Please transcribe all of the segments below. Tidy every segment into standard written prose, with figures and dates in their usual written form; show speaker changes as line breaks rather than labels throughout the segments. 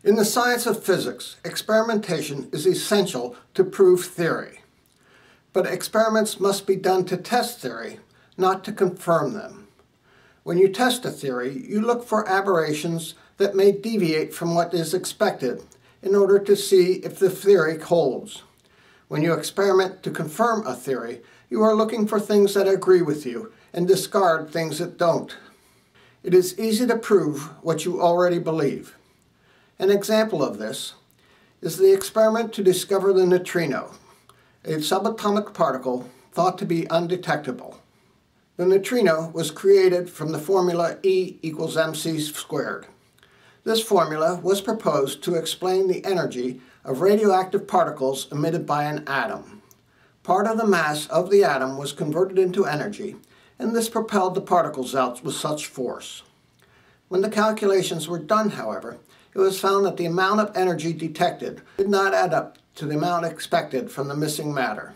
In the science of physics, experimentation is essential to prove theory. But experiments must be done to test theory, not to confirm them. When you test a theory, you look for aberrations that may deviate from what is expected in order to see if the theory holds. When you experiment to confirm a theory, you are looking for things that agree with you and discard things that don't. It is easy to prove what you already believe. An example of this is the experiment to discover the neutrino, a subatomic particle thought to be undetectable. The neutrino was created from the formula E equals mc squared. This formula was proposed to explain the energy of radioactive particles emitted by an atom. Part of the mass of the atom was converted into energy, and this propelled the particles out with such force. When the calculations were done, however, it was found that the amount of energy detected did not add up to the amount expected from the missing matter.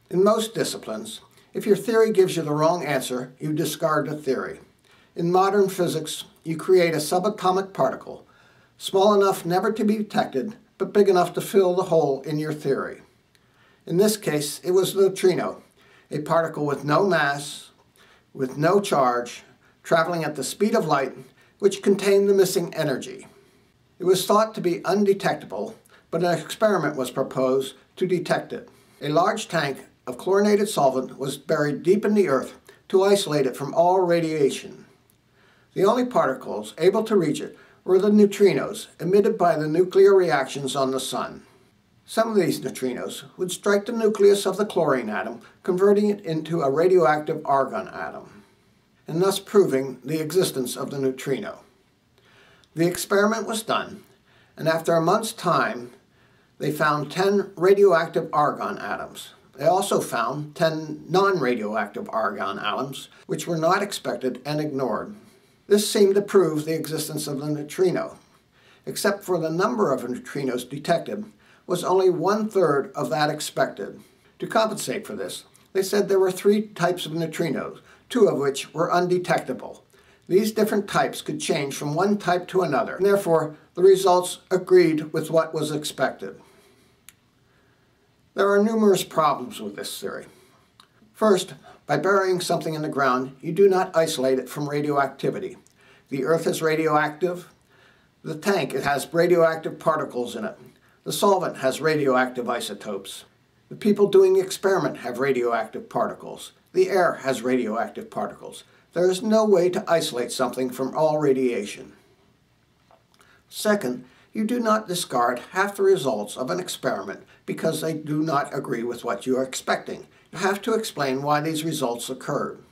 In most disciplines, if your theory gives you the wrong answer, you discard the theory. In modern physics, you create a subatomic particle, small enough never to be detected, but big enough to fill the hole in your theory. In this case, it was the neutrino, a particle with no mass, with no charge, traveling at the speed of light, which contained the missing energy. It was thought to be undetectable, but an experiment was proposed to detect it. A large tank of chlorinated solvent was buried deep in the earth to isolate it from all radiation. The only particles able to reach it were the neutrinos emitted by the nuclear reactions on the sun. Some of these neutrinos would strike the nucleus of the chlorine atom, converting it into a radioactive argon atom, and thus proving the existence of the neutrino. The experiment was done, and after a month's time, they found 10 radioactive argon atoms. They also found 10 non-radioactive argon atoms, which were not expected and ignored. This seemed to prove the existence of the neutrino, except for the number of neutrinos detected was only 1/3 of that expected. To compensate for this, they said there were 3 types of neutrinos, 2 of which were undetectable. These different types could change from one type to another, and therefore the results agreed with what was expected. There are numerous problems with this theory. First, by burying something in the ground, you do not isolate it from radioactivity. The earth is radioactive. The tank, it has radioactive particles in it. The solvent has radioactive isotopes. The people doing the experiment have radioactive particles. The air has radioactive particles. There is no way to isolate something from all radiation. Second, you do not discard half the results of an experiment because they do not agree with what you are expecting. You have to explain why these results occurred.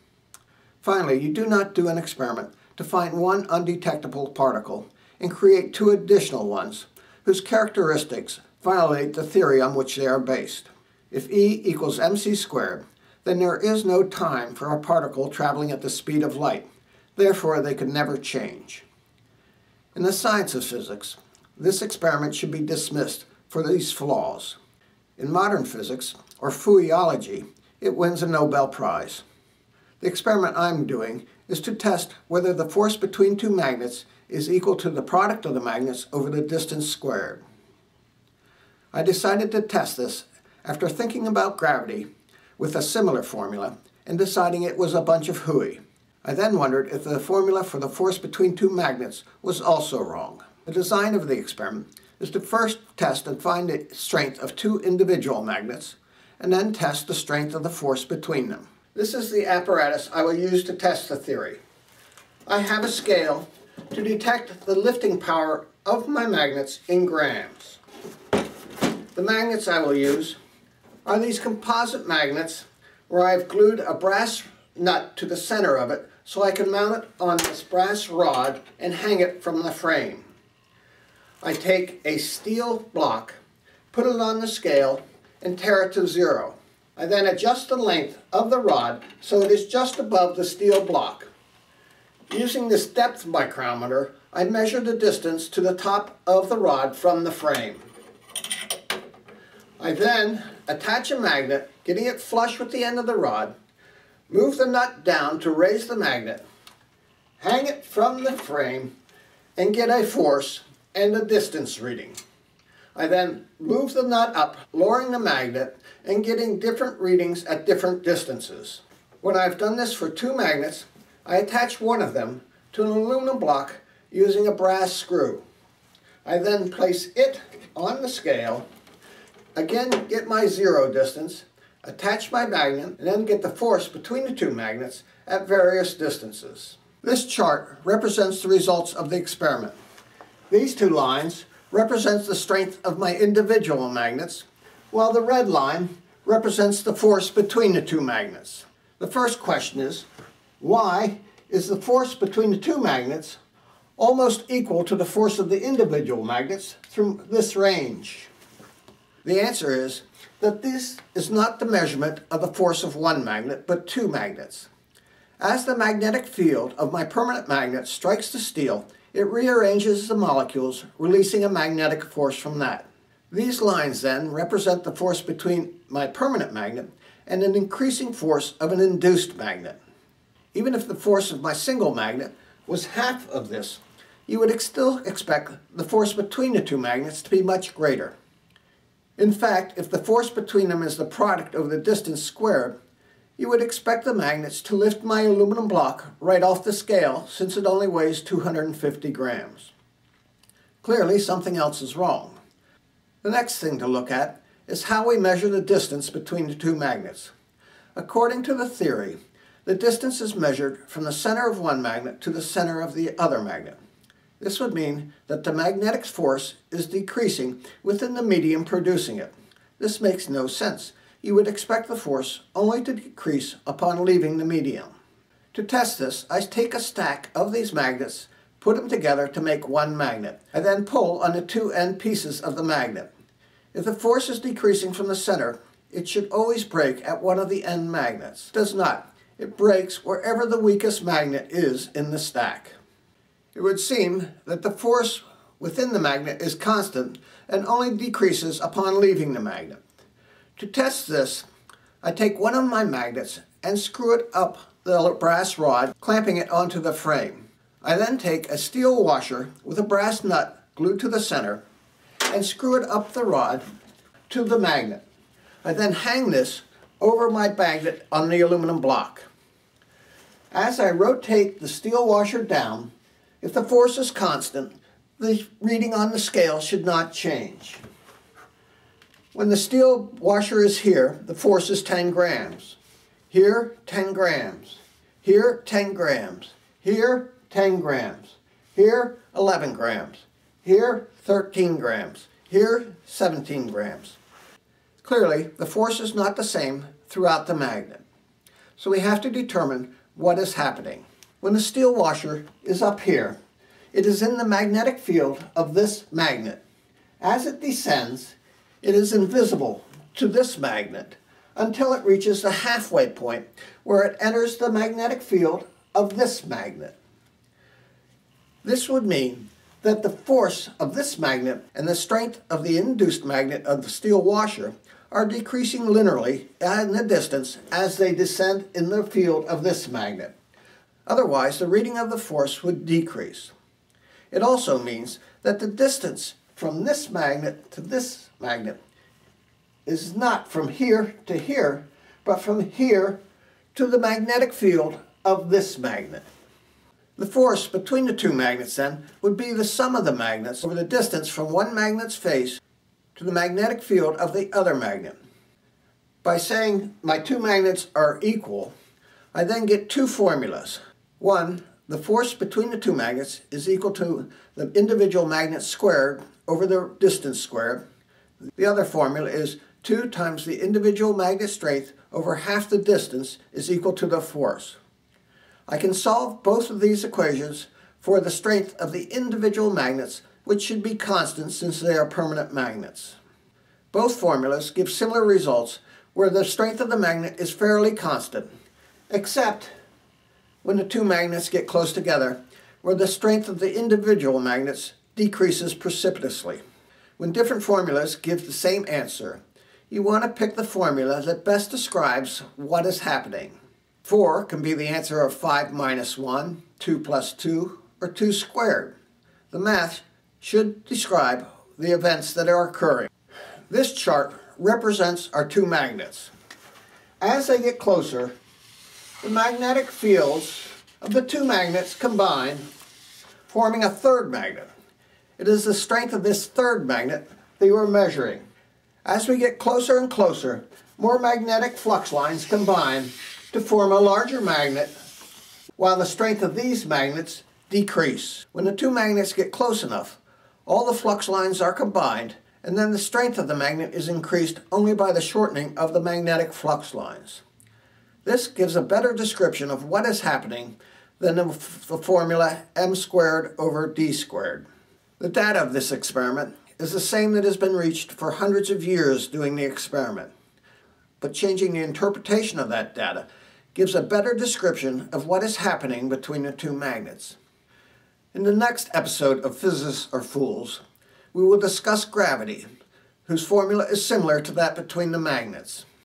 Finally, you do not do an experiment to find one undetectable particle and create 2 additional ones whose characteristics violate the theory on which they are based. If E equals mc squared, then there is no time for a particle traveling at the speed of light. Therefore, they could never change. In the science of physics, this experiment should be dismissed for these flaws. In modern physics, or physiology, it wins a Nobel Prize. The experiment I'm doing is to test whether the force between 2 magnets is equal to the product of the magnets over the distance squared. I decided to test this after thinking about gravity with a similar formula and deciding it was a bunch of hooey. I then wondered if the formula for the force between 2 magnets was also wrong. The design of the experiment is to first test and find the strength of 2 individual magnets, and then test the strength of the force between them. This is the apparatus I will use to test the theory. I have a scale to detect the lifting power of my magnets in grams. The magnets I will use are these composite magnets where I've glued a brass nut to the center of it so I can mount it on this brass rod and hang it from the frame. I take a steel block, put it on the scale, and tear it to 0. I then adjust the length of the rod so it is just above the steel block. Using this depth micrometer, I measure the distance to the top of the rod from the frame. I then attach a magnet, getting it flush with the end of the rod, move the nut down to raise the magnet, hang it from the frame, and get a force and a distance reading. I then move the nut up, lowering the magnet and getting different readings at different distances. When I've done this for 2 magnets, I attach one of them to an aluminum block using a brass screw. I then place it on the scale, again get my 0 distance, attach my magnet, and then get the force between the 2 magnets at various distances. This chart represents the results of the experiment. These 2 lines represent the strength of my individual magnets, while the red line represents the force between the 2 magnets. The first question is, why is the force between the 2 magnets almost equal to the force of the individual magnets through this range? The answer is that this is not the measurement of the force of 1 magnet, but 2 magnets. As the magnetic field of my permanent magnet strikes the steel, it rearranges the molecules, releasing a magnetic force from that. These lines then represent the force between my permanent magnet and an increasing force of an induced magnet. Even if the force of my single magnet was half of this, you would still expect the force between the 2 magnets to be much greater. In fact, if the force between them is the product of the distance squared, you would expect the magnets to lift my aluminum block right off the scale, since it only weighs 250 grams. Clearly, something else is wrong. The next thing to look at is how we measure the distance between the 2 magnets. According to the theory, the distance is measured from the center of one magnet to the center of the other magnet. This would mean that the magnetic force is decreasing within the medium producing it. This makes no sense. You would expect the force only to decrease upon leaving the medium. To test this, I take a stack of these magnets, put them together to make one magnet. I then pull on the 2 end pieces of the magnet. If the force is decreasing from the center, it should always break at one of the end magnets. It does not. It breaks wherever the weakest magnet is in the stack. It would seem that the force within the magnet is constant and only decreases upon leaving the magnet. To test this, I take one of my magnets and screw it up the brass rod, clamping it onto the frame. I then take a steel washer with a brass nut glued to the center and screw it up the rod to the magnet. I then hang this over my magnet on the aluminum block. As I rotate the steel washer down, if the force is constant, the reading on the scale should not change. When the steel washer is here, the force is 10 grams. Here, 10 grams. Here, 10 grams. Here, 10 grams. Here, 11 grams. Here, 13 grams. Here, 17 grams. Clearly, the force is not the same throughout the magnet. So we have to determine what is happening. When the steel washer is up here, it is in the magnetic field of this magnet. As it descends, it is invisible to this magnet until it reaches the halfway point where it enters the magnetic field of this magnet. This would mean that the force of this magnet and the strength of the induced magnet of the steel washer are decreasing linearly in the distance as they descend in the field of this magnet. Otherwise, the reading of the force would decrease. It also means that the distance from this magnet to this magnet is not from here to here, but from here to the magnetic field of this magnet. The force between the 2 magnets then would be the sum of the magnets over the distance from one magnet's face to the magnetic field of the other magnet. By saying my 2 magnets are equal, I then get 2 formulas. One, the force between the 2 magnets is equal to the individual magnets squared over the distance squared. The other formula is 2 times the individual magnet strength over half the distance is equal to the force. I can solve both of these equations for the strength of the individual magnets, which should be constant since they are permanent magnets. Both formulas give similar results where the strength of the magnet is fairly constant, except when the 2 magnets get close together, where the strength of the individual magnets decreases precipitously. When different formulas give the same answer, you want to pick the formula that best describes what is happening. 4 can be the answer of 5 minus 1, 2 plus 2, or 2 squared. The math should describe the events that are occurring. This chart represents our two magnets. As they get closer, the magnetic fields of the two magnets combine, forming a third magnet. It is the strength of this third magnet that you are measuring. As we get closer and closer, more magnetic flux lines combine to form a larger magnet, while the strength of these magnets decrease. When the two magnets get close enough, all the flux lines are combined, and then the strength of the magnet is increased only by the shortening of the magnetic flux lines. This gives a better description of what is happening than the formula m squared over d squared. The data of this experiment is the same that has been reached for hundreds of years doing the experiment, but changing the interpretation of that data gives a better description of what is happening between the two magnets. In the next episode of Physicists Are Fools, we will discuss gravity, whose formula is similar to that between the magnets.